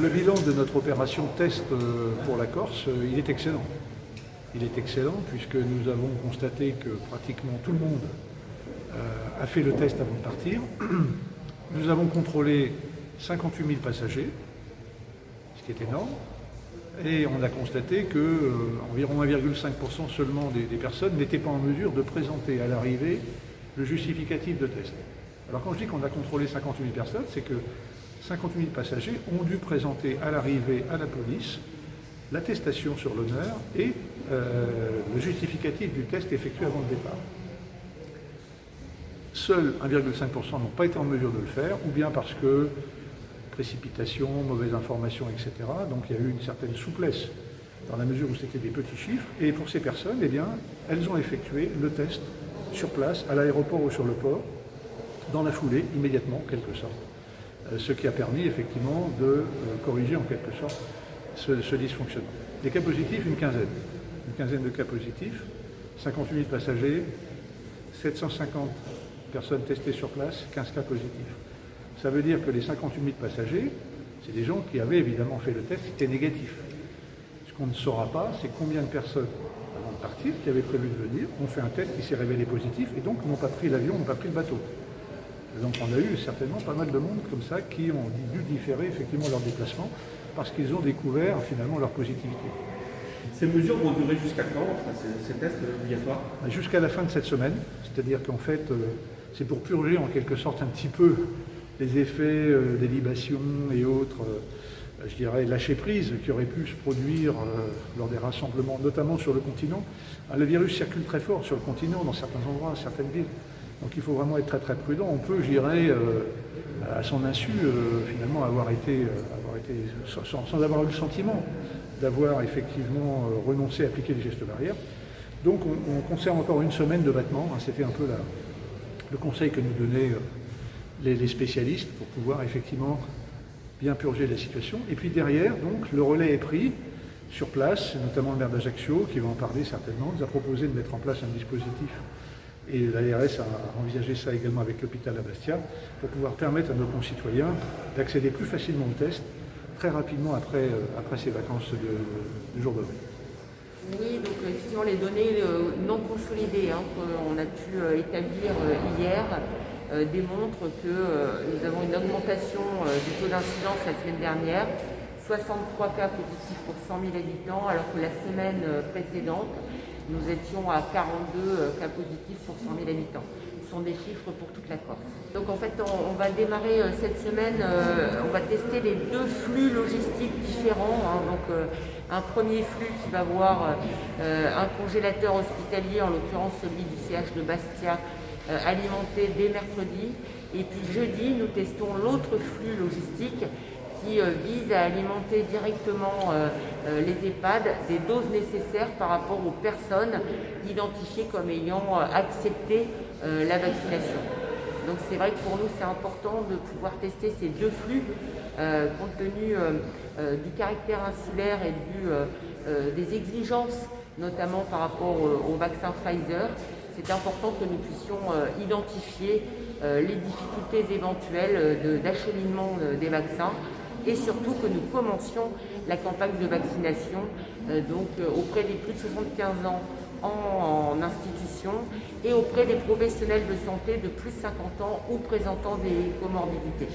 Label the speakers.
Speaker 1: Le bilan de notre opération test pour la Corse, il est excellent. Il est excellent puisque nous avons constaté que pratiquement tout le monde a fait le test avant de partir. Nous avons contrôlé 58 000 passagers, ce qui est énorme, et on a constaté que environ 1,5% seulement des personnes n'étaient pas en mesure de présenter à l'arrivée le justificatif de test. Alors quand je dis qu'on a contrôlé 58 000 personnes, c'est que 58 000 passagers ont dû présenter à l'arrivée à la police l'attestation sur l'honneur et le justificatif du test effectué avant le départ. Seuls 1,5% n'ont pas été en mesure de le faire, ou bien parce que précipitation, mauvaise information, etc. Donc il y a eu une certaine souplesse dans la mesure où c'était des petits chiffres. Et pour ces personnes, eh bien, elles ont effectué le test sur place, à l'aéroport ou sur le port, dans la foulée, immédiatement, en quelque sorte. Ce qui a permis effectivement de corriger en quelque sorte ce dysfonctionnement. Les cas positifs, une quinzaine de cas positifs, 58 000 passagers, 750 personnes testées sur place, 15 cas positifs. Ça veut dire que les 58 000 passagers, c'est des gens qui avaient évidemment fait le test, qui étaient négatifs. Ce qu'on ne saura pas, c'est combien de personnes, avant de partir, qui avaient prévu de venir, ont fait un test qui s'est révélé positif et donc n'ont pas pris l'avion, n'ont pas pris le bateau. Donc on a eu certainement pas mal de monde comme ça qui ont dû différer effectivement leur déplacement parce qu'ils ont découvert finalement leur positivité.
Speaker 2: Ces mesures vont durer jusqu'à quand, enfin, ces tests obligatoires?
Speaker 1: Jusqu'à la fin de cette semaine, c'est-à-dire qu'en fait c'est pour purger en quelque sorte un petit peu les effets des libations et autres, je dirais lâcher prise qui auraient pu se produire lors des rassemblements, notamment sur le continent. Le virus circule très fort sur le continent, dans certains endroits, certaines villes. Donc il faut vraiment être très très prudent. On peut, je dirais, à son insu, finalement avoir été sans avoir eu le sentiment d'avoir effectivement renoncé à appliquer les gestes barrières. Donc on conserve encore une semaine de battement. C'était un peu le conseil que nous donnaient les spécialistes pour pouvoir effectivement bien purger la situation. Et puis derrière, donc, le relais est pris sur place, notamment le maire d'Ajaccio, qui va en parler certainement, nous a proposé de mettre en place un dispositif. Et l'ARS a envisagé ça également avec l'hôpital à Bastia, pour pouvoir permettre à nos concitoyens d'accéder plus facilement au test, très rapidement après ces vacances du jour de Noël.
Speaker 3: Oui, donc effectivement les données non consolidées qu'on a pu établir hier démontrent que nous avons une augmentation du taux d'incidence la semaine dernière, 63 cas positifs pour 100 000 habitants, alors que la semaine précédente, nous étions à 42 cas positifs pour 100 000 habitants. Ce sont des chiffres pour toute la Corse. Donc en fait, on va démarrer cette semaine, on va tester les deux flux logistiques différents. Donc un premier flux qui va avoir un congélateur hospitalier, en l'occurrence celui du CH de Bastia, alimenté dès mercredi. Et puis jeudi, nous testons l'autre flux logistique qui vise à alimenter directement les EHPAD des doses nécessaires par rapport aux personnes identifiées comme ayant accepté la vaccination. Donc c'est vrai que pour nous c'est important de pouvoir tester ces deux flux compte tenu du caractère insulaire et des exigences, notamment par rapport au vaccin Pfizer. C'est important que nous puissions identifier les difficultés éventuelles d'acheminement des vaccins et surtout que nous commencions la campagne de vaccination auprès des plus de 75 ans en institution et auprès des professionnels de santé de plus de 50 ans ou présentant des comorbidités.